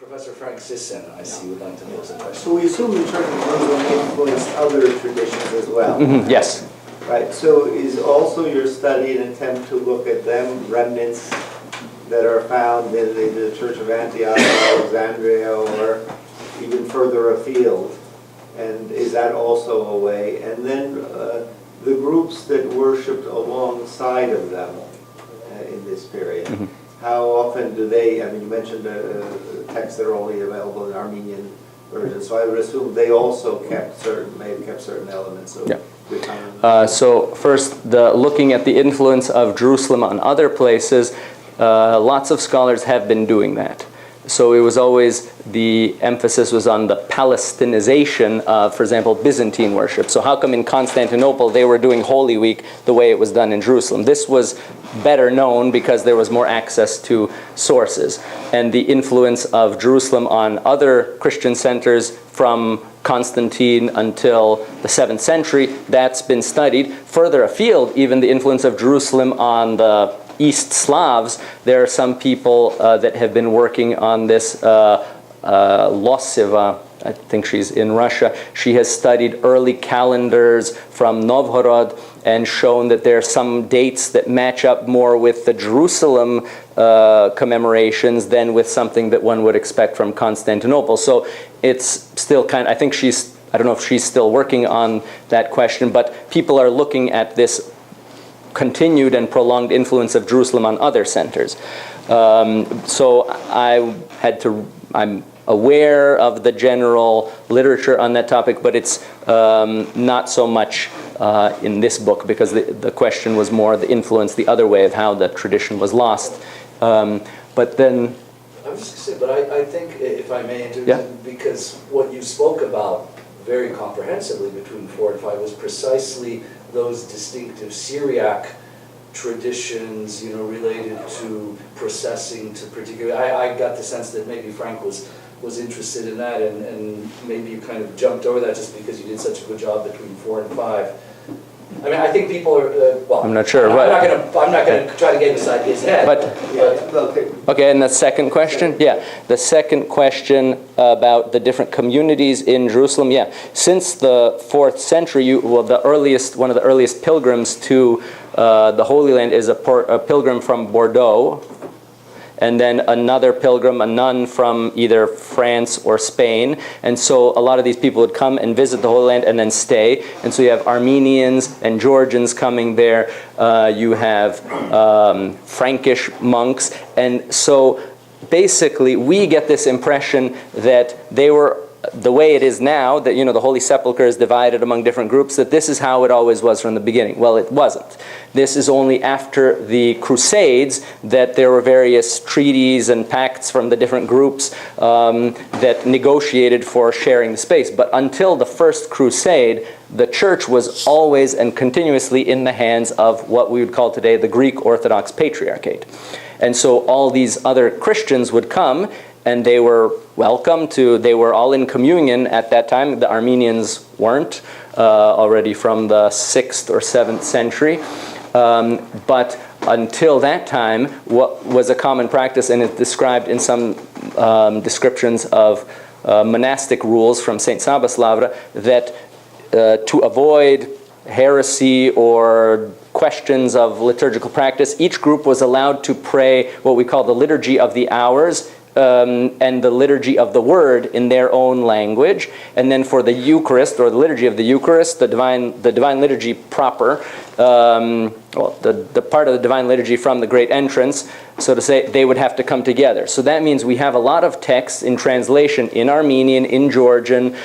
Professor Frank Sisson, I see, would like to pose a question. So we assume the Church of Jerusalem influenced other traditions as well. Yes. Right, so is also your study an attempt to look at them, remnants that are found in the Church of Antioch or Alexandria or even further afield? And is that also a way? And then the groups that worshipped alongside of them in this period, how often do they, I mean, you mentioned texts that are only available in Armenian version, so I would assume they also may have kept certain elements of so first, looking at the influence of Jerusalem on other places, lots of scholars have been doing that. So it was always, the emphasis was on the Palistinization of, for example, Byzantine worship. So how come in Constantinople they were doing Holy Week the way it was done in Jerusalem? This was better known because there was more access to sources. And the influence of Jerusalem on other Christian centers from Constantine until the 7th century, that's been studied. Further afield, even the influence of Jerusalem on the East Slavs, there are some people that have been working on this. Losiva, I think she's in Russia, she has studied early calendars from Novgorod and shown that there are some dates that match up more with the Jerusalem commemorations than with something that one would expect from Constantinople. So it's still kind of, I think she's, I don't know if she's still working on that question, but people are looking at this continued and prolonged influence of Jerusalem on other centers. So I'm aware of the general literature on that topic, but it's not so much in this book, because the question was more the influence the other way of how the tradition was lost. But then... I was just going to say, but I think, if I may intervene, because what you spoke about very comprehensively between 4 and 5 was precisely those distinctive Syriac traditions, you know, related to processing, to particular. I got the sense that maybe Frank was interested in that, and maybe you kind of jumped over that just because you did such a good job between 4 and 5. I mean, I think people are. Well, I'm not sure. I'm not going to try to get inside his head. But okay, and the second question, the second question about the different communities in Jerusalem, since the 4th century, one of the earliest pilgrims to the Holy Land is a pilgrim from Bordeaux. And then another pilgrim, a nun from either France or Spain. And so a lot of these people would come and visit the Holy Land and then stay. And so you have Armenians and Georgians coming there. You have Frankish monks. And so basically we get this impression that they were, the way it is now, that, you know, the Holy Sepulchre is divided among different groups, that this is how it always was from the beginning. Well, it wasn't. This is only after the Crusades that there were various treaties and pacts from the different groups that negotiated for sharing the space. But until the First Crusade, the church was always and continuously in the hands of what we would call today the Greek Orthodox Patriarchate. And so all these other Christians would come, and they were welcome to, they were all in communion at that time. The Armenians weren't, already from the 6th or 7th century. But until that time, what was a common practice, and it's described in some descriptions of monastic rules from St. Sabaslavra, that to avoid heresy or questions of liturgical practice, each group was allowed to pray what we call the Liturgy of the Hours, and the Liturgy of the Word in their own language. And then for the Eucharist, or the Liturgy of the Eucharist, the Divine Liturgy proper, the part of the Divine Liturgy from the Great Entrance, so to say, they would have to come together. So that means we have a lot of texts in translation in Armenian, in Georgian,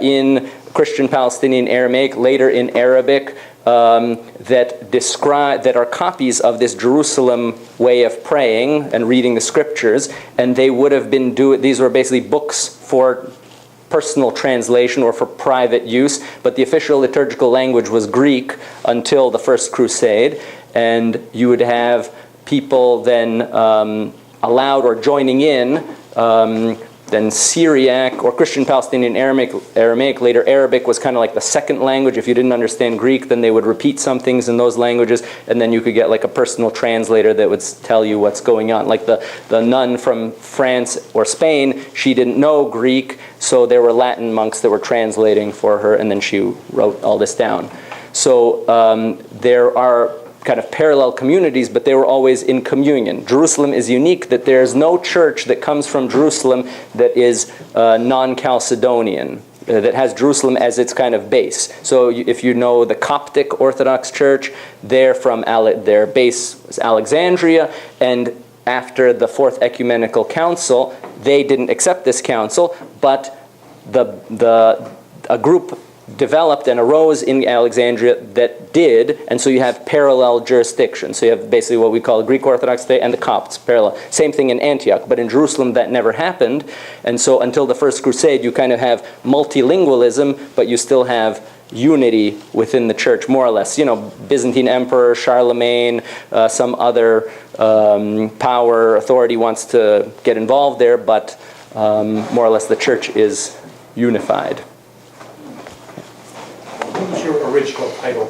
in Christian Palestinian Aramaic, later in Arabic, that are copies of this Jerusalem way of praying and reading the scriptures, and they would have been these were basically books for personal translation or for private use, but the official liturgical language was Greek until the First Crusade, and you would have people then allowed or joining in then Syriac, or Christian Palestinian Aramaic. Later Arabic was kind of like the second language. If you didn't understand Greek, then they would repeat some things in those languages, and then you could get like a personal translator that would tell you what's going on. Like the nun from France or Spain, she didn't know Greek, so there were Latin monks that were translating for her, and then she wrote all this down. So there are kind of parallel communities, but they were always in communion. Jerusalem is unique that there's no church that comes from Jerusalem that is non-Chalcedonian, that has Jerusalem as its kind of base. So if you know the Coptic Orthodox Church, their base was Alexandria, and after the Fourth Ecumenical Council, they didn't accept this council, but a group developed and arose in Alexandria that did, and so you have parallel jurisdiction. So you have basically what we call a Greek Orthodox state and the Copts parallel. Same thing in Antioch, but in Jerusalem that never happened, and so until the First Crusade you kind of have multilingualism, but you still have unity within the church, more or less. You know, Byzantine Emperor, Charlemagne, some other power, authority wants to get involved there, but more or less the church is unified. What's your original title?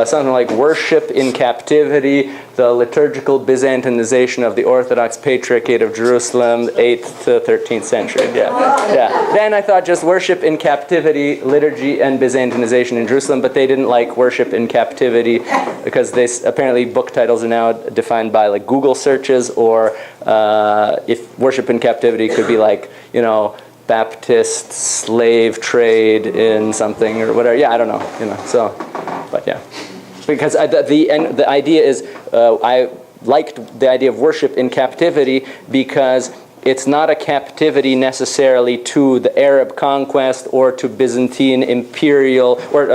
Something like Worship in Captivity, the Liturgical Byzantinization of the Orthodox Patriarchate of Jerusalem, 8th to 13th century. Yeah. Then I thought just Worship in Captivity, Liturgy and Byzantinization in Jerusalem, but they didn't like Worship in Captivity because apparently book titles are now defined by like Google searches, or if Worship in Captivity could be like, you know, Baptist slave trade in something or whatever. Yeah, I don't know. You know. So, but yeah, because the idea is I liked the idea of worship in captivity because it's not a captivity necessarily to the Arab conquest or to Byzantine imperial or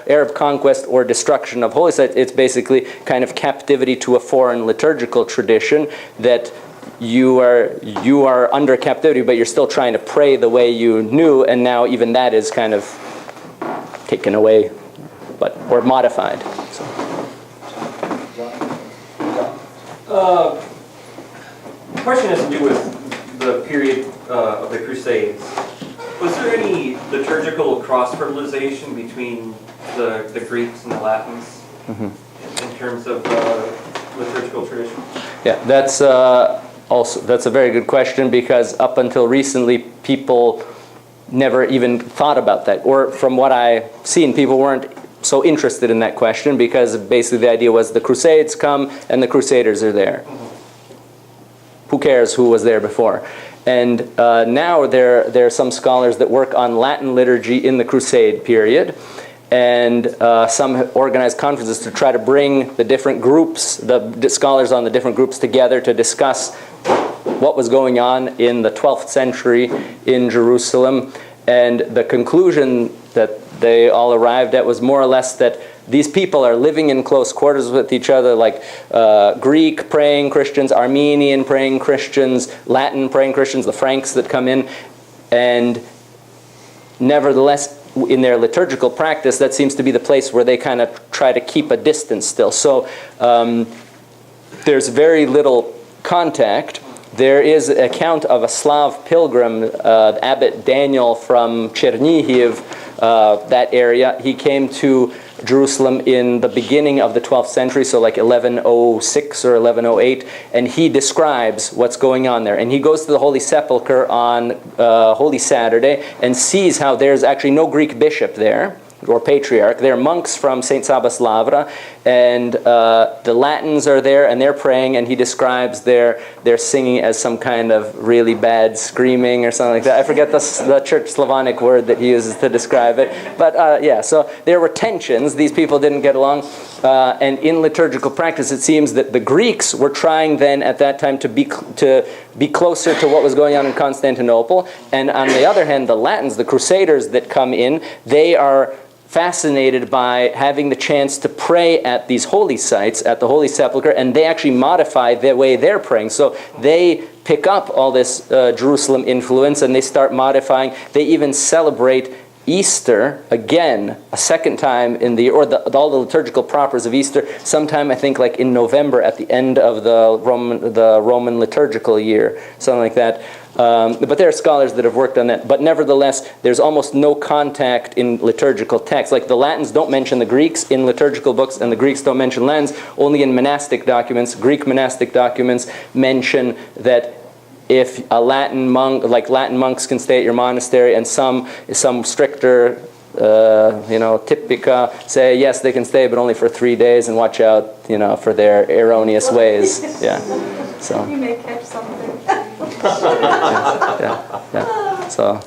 Arab conquest or destruction of holy sites. It's basically kind of captivity to a foreign liturgical tradition that you are under captivity, but you're still trying to pray the way you knew, and now even that is kind of taken away, or modified. So. Question has to do with the period of the Crusades. Was there any liturgical cross-fertilization between the Greeks and the Latins in terms of liturgical tradition? Yeah, that's a very good question, because up until recently, people never even thought about that. Or from what I've seen, people weren't so interested in that question, because basically the idea was the Crusades come and the Crusaders are there. Who cares who was there before? And now there are some scholars that work on Latin liturgy in the Crusade period, and some organize conferences to try to bring the different groups, the scholars on the different groups together to discuss what was going on in the 12th century in Jerusalem. And the conclusion that they all arrived at was more or less that these people are living in close quarters with each other, like Greek praying Christians, Armenian praying Christians, Latin praying Christians, the Franks that come in, and nevertheless, in their liturgical practice, that seems to be the place where they kind of try to keep a distance still. So there's very little contact. There is an account of a Slav pilgrim, Abbot Daniel from Chernihiv, that area. He came to Jerusalem in the beginning of the 12th century, so like 1106 or 1108, and he describes what's going on there. And he goes to the Holy Sepulchre on Holy Saturday and sees how there's actually no Greek bishop there, or patriarch. They're monks from St. Sabas Lavra, and the Latins are there, and they're praying, and he describes their singing as some kind of really bad screaming or something like that. I forget the Church Slavonic word that he uses to describe it. But yeah, so there were tensions. These people didn't get along. And in liturgical practice, it seems that the Greeks were trying then at that time to be closer to what was going on in Constantinople. And on the other hand, the Latins, the Crusaders that come in, they are fascinated by having the chance to pray at these holy sites, at the Holy Sepulchre, and they actually modify the way they're praying. So they pick up all this Jerusalem influence and they start modifying. They even celebrate Easter, again, a second time all the liturgical propers of Easter, sometime I think like in November at the end of the Roman liturgical year, something like that. But there are scholars that have worked on that. But nevertheless, there's almost no contact in liturgical texts. Like the Latins don't mention the Greeks in liturgical books, and the Greeks don't mention Latins. Only in monastic documents, Greek monastic documents, mention that if a Latin monk, like Latin monks can stay at your monastery, and some stricter, typica say yes they can stay, but only for 3 days, and watch out, for their erroneous ways. Yeah. So. You may catch something. Yeah. So.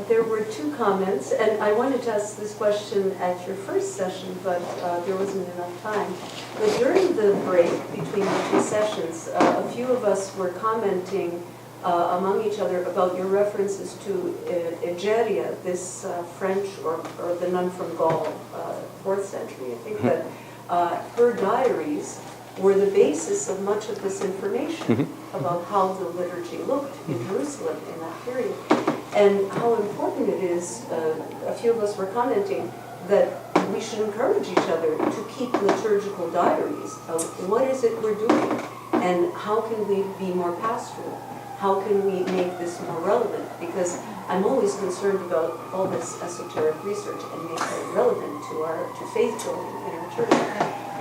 There were two comments, and I wanted to ask this question at your first session, but there wasn't enough time. But during the break between the two sessions, a few of us were commenting among each other about your references to Egeria, this French or the nun from Gaul, 4th century, I think, that her diaries were the basis of much of this information about how the liturgy looked in Jerusalem in that period. And how important it is, a few of us were commenting, that we should encourage each other to keep liturgical diaries of what is it we're doing, and how can we be more pastoral? How can we make this more relevant? Because I'm always concerned about all this esoteric research and make it relevant to faith building in our church.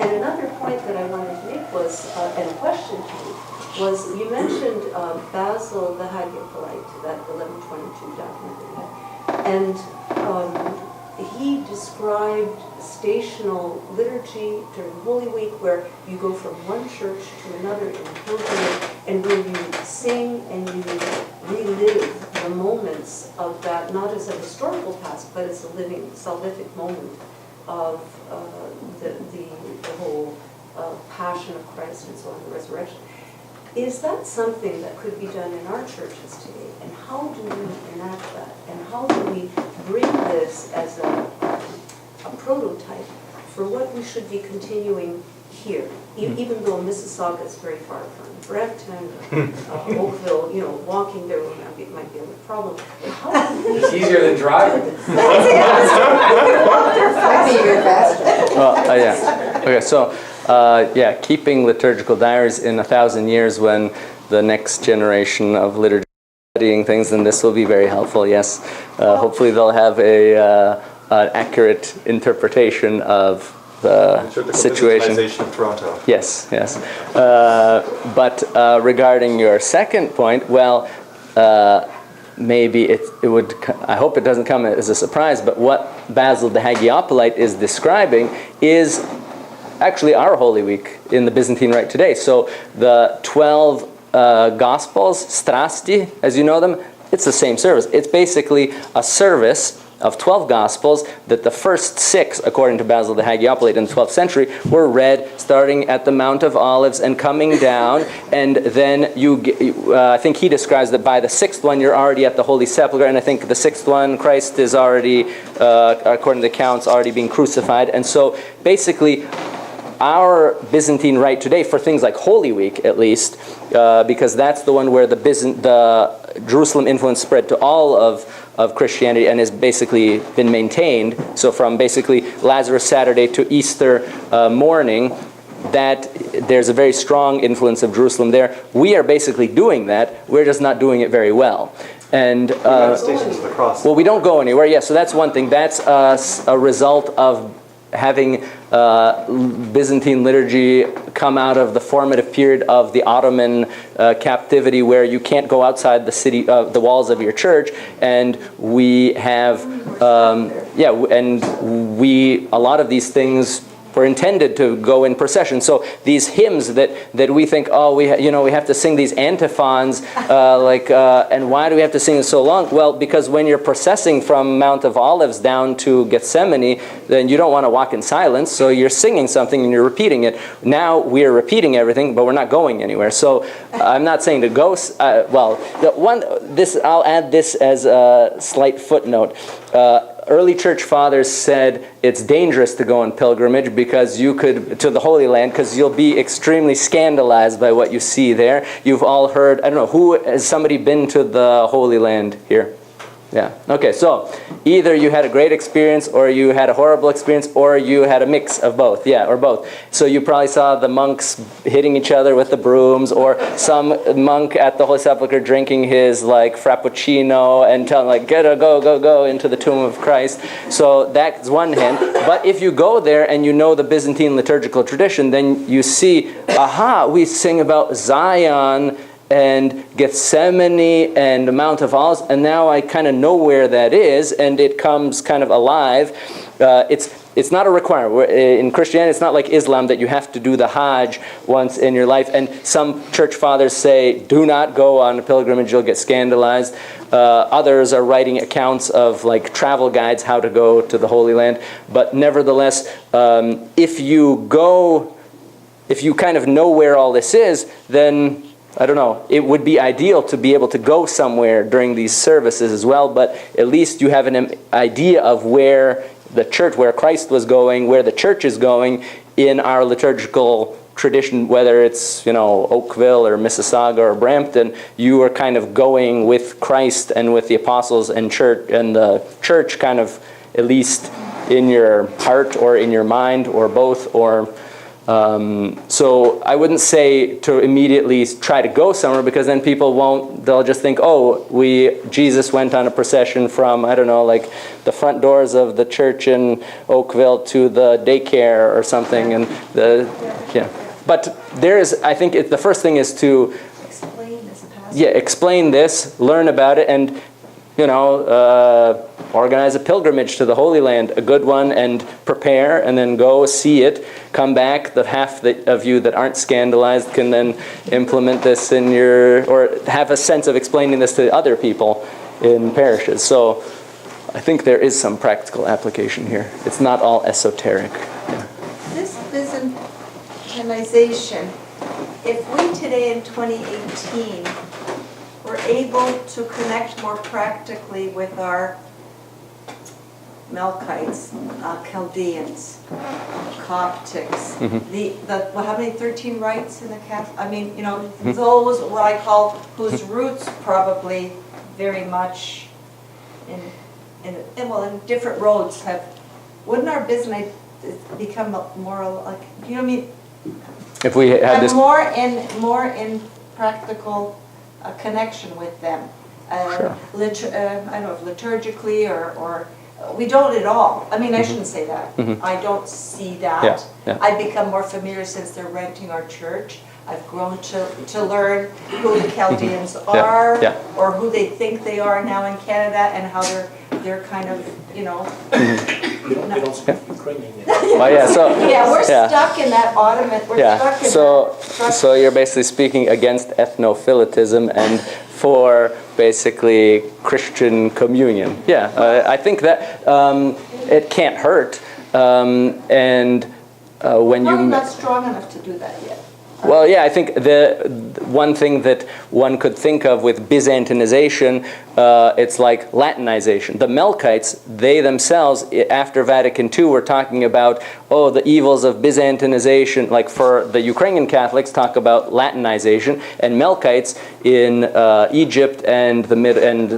And another point that I wanted to make was, and a question to you, was you mentioned Basil the Hagiopolite, that 1122 document that we had, and he described stational liturgy during Holy Week, where you go from one church to another in a pilgrimage, and where you sing and you relive the moments of that, not as a historical past, but as a living, salvific moment of the whole passion of Christ and so on, the resurrection. Is that something that could be done in our churches today? And how do we enact that? And how do we bring this as a prototype for what we should be continuing here? Even though Mississauga is very far from Brampton, Oakville, walking there might be a little problem. But how do we... It's easier than driving. Yeah. Okay, so... keeping liturgical diaries in 1,000 years, when the next generation of liturgy studying things, then this will be very helpful, yes. Hopefully they'll have an accurate interpretation of the situation. Byzantinization of Toronto. Yes. But regarding your second point, well, maybe it would, I hope it doesn't come as a surprise, but what Basil the Hagiopolite is describing is actually our Holy Week in the Byzantine Rite today. So the 12 Gospels, strasti, as you know them, it's the same service. It's basically a service of 12 Gospels that the first 6, according to Basil the Hagiopolite in the 12th century, were read starting at the Mount of Olives and coming down, and then I think he describes that by the 6th one you're already at the Holy Sepulchre, and I think the 6th one Christ is already, according to the accounts, already being crucified. And so basically our Byzantine Rite today, for things like Holy Week at least, because that's the one where the Jerusalem influence spread to all of Christianity and has basically been maintained. So from basically Lazarus Saturday to Easter morning, that there's a very strong influence of Jerusalem there. We are basically doing that. We're just not doing it very well. And Manifestations of the cross. well, we don't go anywhere. Yeah, so that's one thing. That's a result of having Byzantine liturgy come out of the formative period of the Ottoman captivity, where you can't go outside the city, the walls of your church, and we have, and a lot of these things were intended to go in procession. So these hymns that we think, we have to sing these antiphons, and why do we have to sing it so long? Well, because when you're processing from Mount of Olives down to Gethsemane, then you don't want to walk in silence, so you're singing something and you're repeating it. Now we're repeating everything, but we're not going anywhere. So I'm not saying to go, I'll add this as a slight footnote. early church fathers said it's dangerous to go on pilgrimage because you could, to the Holy Land, because you'll be extremely scandalized by what you see there. You've all heard, I don't know, has somebody been to the Holy Land here? Yeah. Okay, so either you had a great experience or you had a horrible experience or you had a mix of both. Yeah, or both. So you probably saw the monks hitting each other with the brooms, or some monk at the Holy Sepulchre drinking his like frappuccino and telling like, go into the tomb of Christ. So that's one hint. But if you go there and you know the Byzantine liturgical tradition, then you see, aha, we sing about Zion and Gethsemane and the Mount of Olives, and now I kind of know where that is, and it comes kind of alive. It's not a requirement. In Christianity, it's not like Islam that you have to do the Hajj once in your life, and some church fathers say, do not go on a pilgrimage, you'll get scandalized. Others are writing accounts of like travel guides, how to go to the Holy Land. But nevertheless, if you kind of know where all this is, then I don't know, it would be ideal to be able to go somewhere during these services as well, but at least you have an idea of where the church, where Christ was going, where the church is going in our liturgical tradition, whether it's, Oakville or Mississauga or Brampton. You are kind of going with Christ and with the apostles and church, and the church kind of at least in your heart or in your mind or both, or so I wouldn't say to immediately try to go somewhere, because then people they'll just think, Jesus went on a procession from, I don't know, like the front doors of the church in Oakville to the daycare or something, and But I think the first thing is to explain this passage. Yeah, explain this, learn about it, and organize a pilgrimage to the Holy Land, a good one, and prepare, and then go see it, come back. The half of you that aren't scandalized can then implement this or have a sense of explaining this to other people in parishes. So I think there is some practical application here. It's not all esoteric. Yeah. This Byzantinization, if we today in 2018 were able to connect more practically with our Melkites, Chaldeans, Coptics, how many 13 rites in the Catholic? I mean, those what I call whose roots probably very much in different roads wouldn't our Byzantine become more like, you know what I mean? If we had this more in practical connection with them. Sure. I don't know if liturgically or we don't at all. I mean, I shouldn't say that. I don't see that. Yeah. I've become more familiar since they're renting our church. I've grown to learn who the Chaldeans are, or who they think they are now in Canada, and how they're kind of, They don't speak Ukrainian yet. we're stuck in that Ottoman. So you're basically speaking against ethno-phyletism and for basically Christian communion. I think that it can't hurt, and when I'm not strong enough to do that yet. Well, I think the one thing that one could think of with Byzantinization, it's like Latinization. The Melkites, they themselves, after Vatican II, were talking about, the evils of Byzantinization. Like for the Ukrainian Catholics, talk about Latinization, and Melkites in Egypt and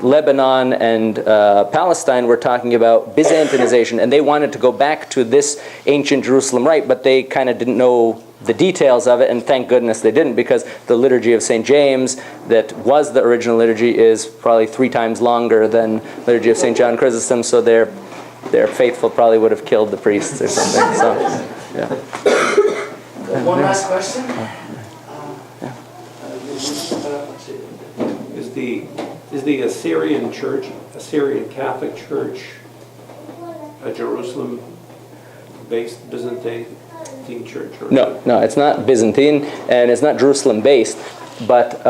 Lebanon and Palestine were talking about Byzantinization, and they wanted to go back to this ancient Jerusalem rite, but they kind of didn't know the details of it, and thank goodness they didn't, because the Liturgy of St. James, that was the original liturgy, is probably 3 times longer than Liturgy of St. John Chrysostom, so their faithful probably would have killed the priests or something. So, One last question? Is the Assyrian Church, Assyrian Catholic Church, a Jerusalem-based Byzantine church? No, it's not Byzantine, and it's not Jerusalem-based, but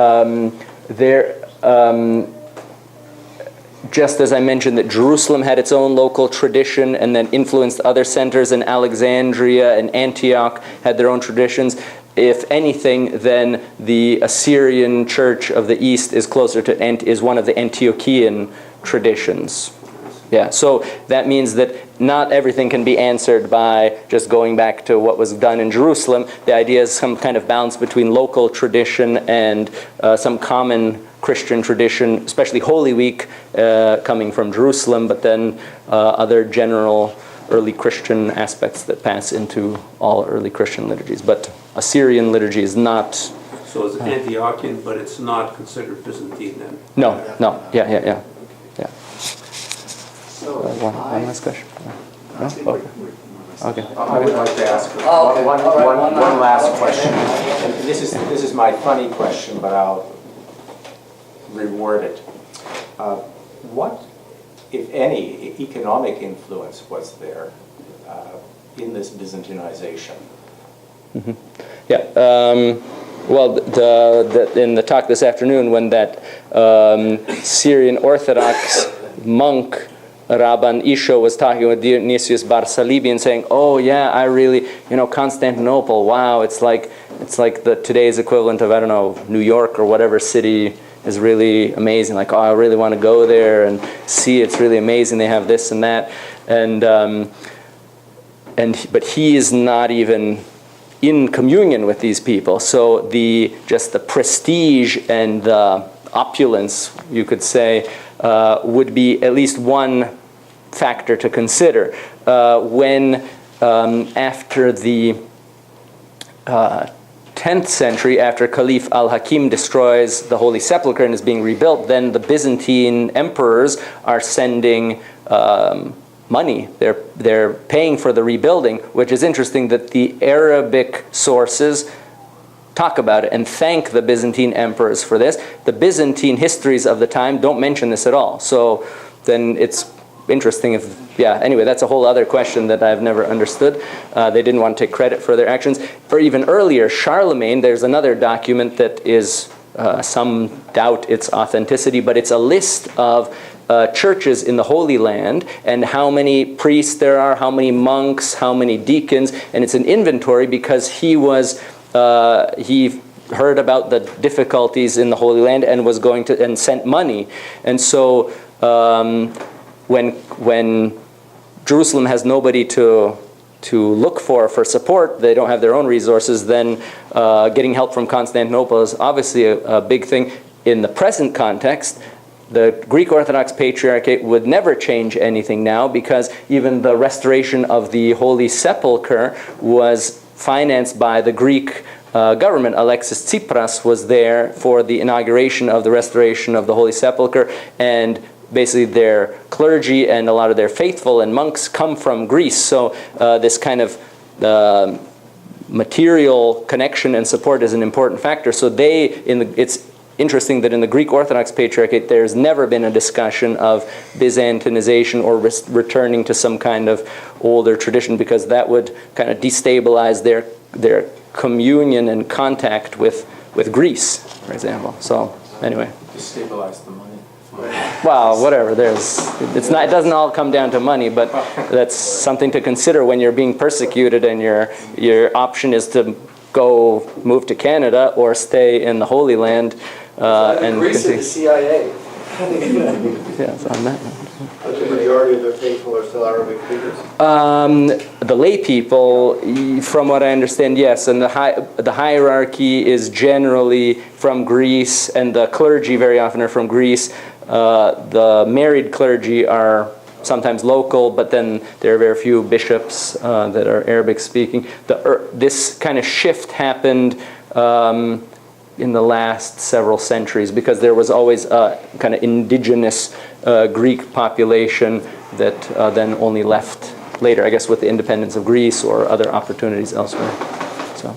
just as I mentioned that Jerusalem had its own local tradition and then influenced other centers, and Alexandria and Antioch had their own traditions. If anything, then the Assyrian Church of the East is closer to is one of the Antiochian traditions. Yeah, so that means that not everything can be answered by just going back to what was done in Jerusalem. The idea is some kind of balance between local tradition and some common Christian tradition, especially Holy Week coming from Jerusalem, but then other general early Christian aspects that pass into all early Christian liturgies. But Assyrian liturgy is not... So it's Antiochian, but it's not considered Byzantine then? No, yeah. So One last question? No? Okay. I would like to ask Oh, okay. one All right, last question. And this is my funny question, but I'll reword it. What, if any, economic influence was there in this Byzantinization? Mm-hmm. Yeah. Well, in the talk this afternoon, when that Syrian Orthodox monk Rabban Isho was talking with Dionysius Barsalibi and saying, "Oh yeah, I really, Constantinople. Wow, it's like the today's equivalent of, I don't know, New York or whatever city is really amazing. Like, oh, I really want to go there and see. It's really amazing. They have this and that, but he is not even in communion with these people. So just the prestige and the opulence, you could say, would be at least one factor to consider. When after the 10th century, after Caliph al-Hakim destroys the Holy Sepulchre and is being rebuilt, then the Byzantine emperors are sending money. They're paying for the rebuilding, which is interesting that the Arabic sources talk about it and thank the Byzantine emperors for this. The Byzantine histories of the time don't mention this at all. So then it's interesting anyway, that's a whole other question that I've never understood. They didn't want to take credit for their actions. Or even earlier, Charlemagne, there's another document that is, some doubt its authenticity, but it's a list of churches in the Holy Land and how many priests there are, how many monks, how many deacons, and it's an inventory because he heard about the difficulties in the Holy Land and was going to and sent money. And so when Jerusalem has nobody to look for support, they don't have their own resources, then getting help from Constantinople is obviously a big thing. In the present context, the Greek Orthodox Patriarchate would never change anything now because even the restoration of the Holy Sepulchre was financed by the Greek government. Alexis Tsipras was there for the inauguration of the restoration of the Holy Sepulchre, and basically their clergy and a lot of their faithful and monks come from Greece. So this kind of material connection and support is an important factor. So it's interesting that in the Greek Orthodox Patriarchate there's never been a discussion of Byzantinization or returning to some kind of older tradition, because that would kind of destabilize their communion and contact with Greece, for example. So anyway. Destabilize the money. Well, whatever. It doesn't all come down to money, but that's something to consider when you're being persecuted and your option is to go move to Canada or stay in the Holy Land. And Greece and the CIA. Yes, on that. But the majority of the faithful are still Arabic speakers? The lay people, from what I understand, yes, and the hierarchy is generally from Greece, and the clergy very often are from Greece. The married clergy are sometimes local, but then there are very few bishops that are Arabic speaking. This kind of shift happened in the last several centuries because there was always a kind of indigenous Greek population that then only left later, I guess, with the independence of Greece or other opportunities elsewhere. So.